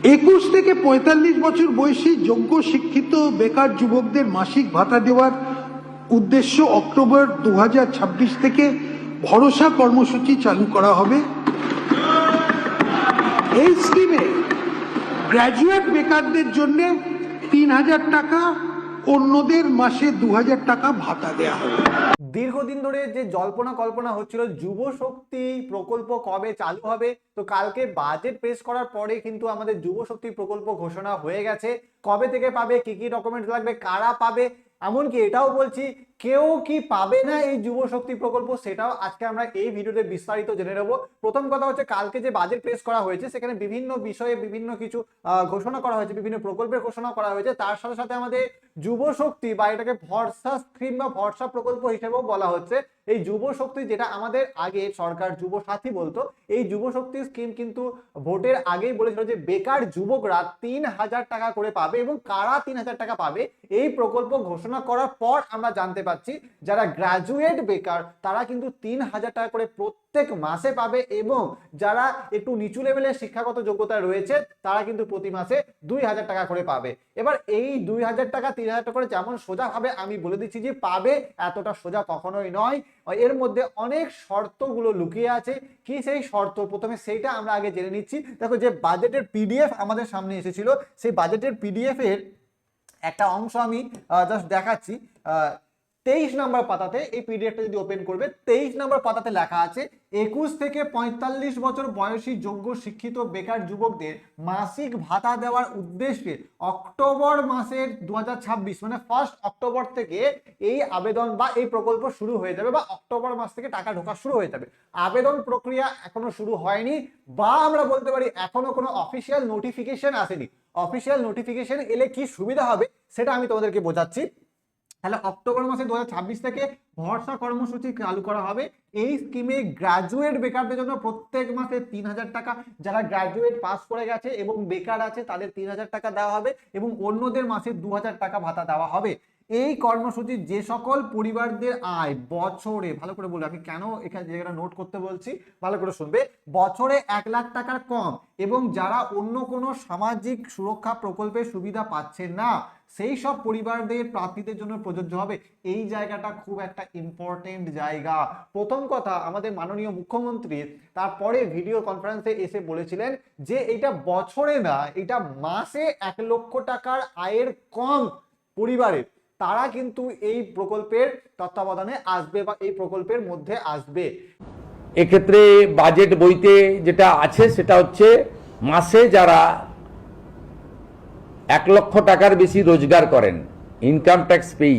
21 থেকে 45 বছর বয়সী যোগ্য শিক্ষিত বেকার যুবকদের মাসিক ভাতা দেওয়ার উদ্দেশ্য অক্টোবর 2026 থেকে ভরসা কর্মসূচি চালু করা হবে। এই স্কিমে গ্র্যাজুয়েট বেকারদের জন্য 3000 টাকা, অন্যদের মাসে 2000 টাকা ভাতা দেওয়া হবে। দীর্ঘদিন ধরে যে জল্পনা কল্পনা হচ্ছিল যুব শক্তি প্রকল্প কবে চালু হবে, তো কালকে বাজেট পেশ করার পরে কিন্তু আমাদের যুব শক্তি প্রকল্প ঘোষণা হয়ে গেছে। কবে থেকে পাবে, কি কি ডকুমেন্টস লাগবে, কারা পাবে, এমনকি এটাও বলছি কেউ কি পাবে না এই যুব শক্তি প্রকল্প, সেটাও আজকে আমরা এই ভিডিওতে বিস্তারিত জেনে নেব। প্রথম কথা হচ্ছে, কালকে যে বাজেট পেশ করা হয়েছে সেখানে বিভিন্ন বিষয়ে বিভিন্ন কিছু ঘোষণা করা হয়েছে, বিভিন্ন প্রকল্পের ঘোষণা করা হয়েছে। তার সাথে সাথে আমাদের যুব শক্তি বা এটাকে ভরসা স্কিম বা ভরসা প্রকল্প হিসেবেও বলা হচ্ছে। এই যুব শক্তি, যেটা আমাদের আগে সরকার যুব সাথী বলতো, এই যুব শক্তি স্কিম কিন্তু ভোটের আগেই বলেছিল যে বেকার যুবকরা 3000 টাকা করে পাবে। এবং কারা 3000 টাকা পাবে, এই প্রকল্প ঘোষণা করার পর আমরা জানতে পাচ্ছি যারা গ্রাজুয়েট বেকার তারা কিন্তু 3000 টাকা করে প্রত্যেক মাসে পাবে, এবং যারা একটু নিচু লেভেলের শিক্ষাগত যোগ্যতা রয়েছে তারা কিন্তু প্রতি মাসে 2000 টাকা করে পাবে। এবার এই 2000 টাকা 3000 টাকা করে যেমন সোজা ভাবে আমি বলে দিচ্ছি যে পাবে, এতটা সোজা কখনোই নয়। এর মধ্যে অনেক শর্তগুলো লুকিয়ে আছে। কি সেই শর্ত, প্রথমে সেইটা আমরা আগে জেনে নিচ্ছি। দেখো, যে বাজেটের পিডিএফ আমাদের সামনে এসেছিল, সেই বাজেটের পিডিএফ এর একটা অংশ আমি জাস্ট দেখাচ্ছি। 23 নম্বর পাতাতে, এই পিডিএফটা যদি ওপেন করবে, 23 নম্বর পাতাতে লেখা আছে 21 থেকে 45 বছর বয়সী যোগ্য শিক্ষিত বেকার যুবকদের মাসিক ভাতা দেওয়ার উদ্দেশ্যে অক্টোবর মাসের 2026 মানে 1 অক্টোবর থেকে এই আবেদন বা এই প্রকল্প শুরু হয়ে যাবে, বা অক্টোবর মাস থেকে টাকা ঢোকা শুরু হয়ে যাবে। আবেদন প্রক্রিয়া এখনো শুরু হয়নি, বা আমরা বলতে পারি এখনো কোনো অফিসিয়াল নোটিফিকেশন আসেনি। অফিসিয়াল নোটিফিকেশন এলে কি সুবিধা হবে সেটা আমি তোমাদেরকে বোঝাচ্ছি। তাহলে অক্টোবর মাসে 2026 থেকে ভরসা কর্মসূচি চালু করা হবে। এই স্কিমে গ্রাজুয়েট বেকারদের জন্য প্রত্যেক মাসে 3000 টাকা, যারা গ্রাজুয়েট পাস করে গেছে এবং বেকার আছে তাদের 3000 টাকা দেওয়া হবে, এবং অন্যদের মাসে 2000 টাকা ভাতা দেওয়া হবে। এই কর্মসূচি যে সকল পরিবারদের আয় বছরে, ভালো করে বলবো আমি কেন এখানে জায়গাটা নোট করতে বলছি, ভালো করে শুনবে, বছরে 1 লাখ টাকার কম এবং যারা অন্য কোনো সামাজিক সুরক্ষা প্রকল্পের সুবিধা পাচ্ছেন না সেই সব পরিবারদের প্রার্থীদের জন্য প্রযোজ্য হবে। এই জায়গাটা খুব একটা ইম্পর্টেন্ট জায়গা। প্রথম কথা, আমাদের মাননীয় মুখ্যমন্ত্রী তারপরে ভিডিও কনফারেন্সে এসে বলেছিলেন যে এটা বছরে না, এটা মাসে 1 লক্ষ টাকার আয়ের কম পরিবারের তারা কিন্তু এই প্রকল্পের তত্ত্বাবধানে আসবে বা এই প্রকল্পের মধ্যে আসবে। এক্ষেত্রে বাজেট বইতে যেটা আছে সেটা হচ্ছে মাসে যারা 1 লক্ষ টাকার বেশি রোজগার করেন, ইনকাম ট্যাক্স পেই,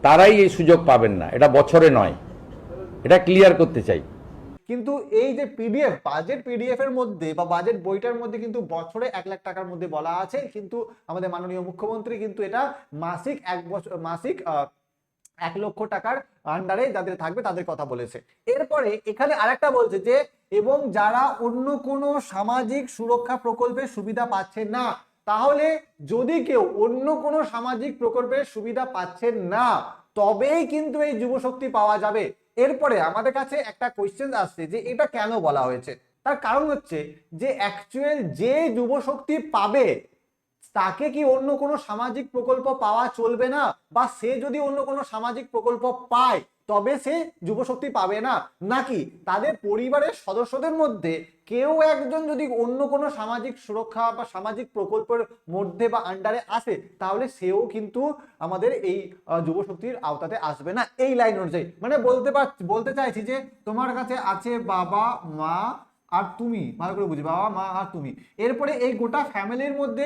তারাই এই সুযোগ পাবেন না, এটা বছরে নয়। এটা ক্লিয়ার করতে চাই। কিন্তু এই যে পিডিএফ, বাজেট পিডিএফ এর মধ্যে বা বাজেট বইটার মধ্যে কিন্তু বছরে 1 লাখ টাকার মধ্যে বলা আছে, কিন্তু আমাদের মাননীয় মুখ্যমন্ত্রী কিন্তু এটা মাসিক 1 লক্ষ টাকার আন্ডারে যাদের থাকবে তাদের কথা বলেছে। এরপরে এখানে আরেকটা বলছে যে এবং যারা অন্য কোনো সামাজিক সুরক্ষা প্রকল্পের সুবিধা পাচ্ছেন না। তাহলে যদি কেউ অন্য কোনো সামাজিক প্রকল্পের সুবিধা পাচ্ছেন না তবেই কিন্তু এই যুবশক্তি পাওয়া যাবে। এরপরে আমাদের কাছে একটা কোয়েশ্চেন আসছে যে এটা কেন বলা হয়েছে। তার কারণ হচ্ছে যে অ্যাকচুয়াল যে যুবশক্তি পাবে তাকে কি অন্য কোনো সামাজিক প্রকল্প পাওয়া চলবে না, বা সে যদি অন্য কোনো সামাজিক প্রকল্প পায় তবে সে যুবশক্তি পাবে না, নাকি তাদের পরিবারের সদস্যদের মধ্যে কেউ একজন যদি অন্য কোনো সামাজিক সুরক্ষা বা সামাজিক প্রকল্পের মধ্যে বা আন্ডারে আসে তাহলে সেও কিন্তু আমাদের এই যুবশক্তির আওতাতে আসবে না। এই লাইন অনুযায়ী মানে বলতে চাইছি যে তোমার কাছে আছে বাবা মা আর তুমি, ভালো করে বুঝি, বাবা মা আর তুমি, এরপরে এই গোটা ফ্যামিলির মধ্যে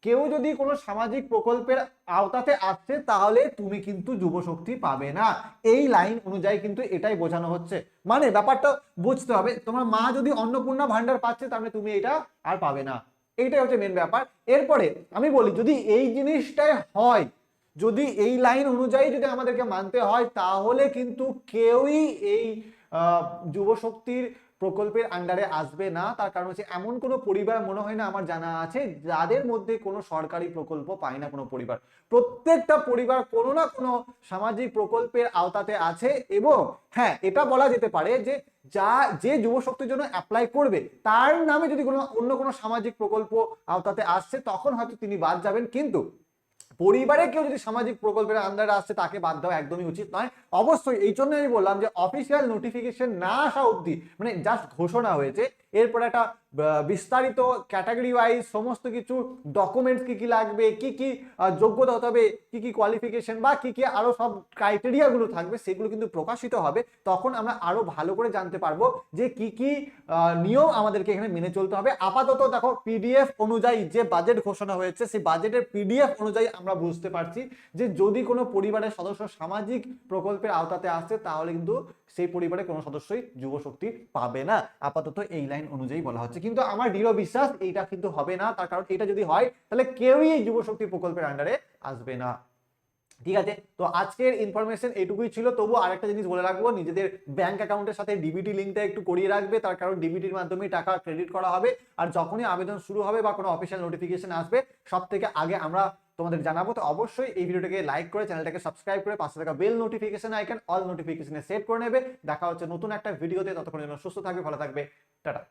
কেউ যদি কোনো সামাজিক প্রকল্পের আওতাতে আসছে তাহলে তুমি কিন্তু যুবশক্তি পাবে না। এই লাইন অনুযায়ী কিন্তু এটাই বোঝানো হচ্ছে। মানে ব্যাপারটা বুঝতে হবে, তোমার মা যদি অন্নপূর্ণা ভান্ডার পাচ্ছে তাহলে তুমি এটা আর পাবে না, এইটাই হচ্ছে মেন ব্যাপার। এরপরে আমি বলি যদি এই জিনিসটাই হয়, যদি এই লাইন অনুযায়ী যদি আমাদেরকে মানতে হয় তাহলে কিন্তু কেউই এই যুবশক্তির প্রকল্পের আন্ডারে আসবে না। তার কারণ হচ্ছে এমন কোনো পরিবার মনে হয় না আমার জানা আছে যাদের মধ্যে কোনো সরকারি প্রকল্প পায় না কোনো পরিবার। প্রত্যেকটা পরিবার কোনো না কোনো সামাজিক প্রকল্পের আওতাতে আছে। এবং হ্যাঁ, এটা বলা যেতে পারে যে যে যুব শক্তির জন্য অ্যাপ্লাই করবে তার নামে যদি কোনো অন্য কোনো সামাজিক প্রকল্প আওতাতে আসছে তখন হয়তো তিনি বাদ যাবেন, কিন্তু পরিবারে কেউ যদি সামাজিক প্রকল্পের আন্ডারে আসছে তাকে বাদ দেওয়া একদমই উচিত নয়। অবশ্যই এই জন্য আমি বললাম যে অফিসিয়াল নোটিফিকেশন না আসা অবধি, মানে জাস্ট ঘোষণা হয়েছে, এরপর একটা বিস্তারিত ক্যাটাগরি ওয়াইজ সমস্ত কিছু ডকুমেন্টস কি কি লাগবে, কি কি যোগ্যতা হতে হবে, কি কি কোয়ালিফিকেশন বা কি কি আরো সব ক্রাইটেরিয়া গুলো থাকবে সেগুলো কিন্তু প্রকাশিত হবে। তখন আমরা আরো ভালো করে জানতে পারবো যে কি কি নিয়ম আমাদেরকে এখানে মেনে চলতে হবে। আপাতত দেখো পিডিএফ অনুযায়ী যে বাজেট ঘোষণা হয়েছে সেই বাজেটের পিডিএফ অনুযায়ী আমরা বুঝতে পারছি যে যদি কোনো পরিবারের সদস্য সামাজিক প্রকল্পের আওতাতে আসছে তাহলে কিন্তু সেই পরিবারের কোনো সদস্যই যুব শক্তি পাবে না। আপাতত এই লাইন অনুযায়ী বলা হচ্ছে, কিন্তু আমার দৃঢ় বিশ্বাস এইটা কিন্তু হবে না। তার কারণ এটা যদি হয় তাহলে কেউই এই যুব শক্তি প্রকল্পের আন্ডারে আসবে না। ঠিক আছে, তো আজকের ইনফরমেশন এইটুকুই ছিল। তবু আরেকটা জিনিস বলে রাখবো, নিজেদের ব্যাংক অ্যাকাউন্টের সাথে ডিবিটি লিঙ্কটা একটু করিয়ে রাখবে, তার কারণ ডিবিটির মাধ্যমে টাকা ক্রেডিট করা হবে। আর যখনই আবেদন শুরু হবে বা কোনো অফিসিয়াল নোটিফিকেশন আসবে সব থেকে আগে আমরা তোমাদের জানাবো। তো অবশ্যই এই ভিডিওটাকে লাইক করে চ্যানেলটাকে সাবস্ক্রাইব করে পাশে থাকা বেল নোটিফিকেশন আইকন অল নোটিফিকেশনে সেট করে নেবে। দেখা হচ্ছে নতুন একটা ভিডিওতে, ততক্ষণের জন্য সুস্থ থাকবে, ভালো থাকবে, টাটা।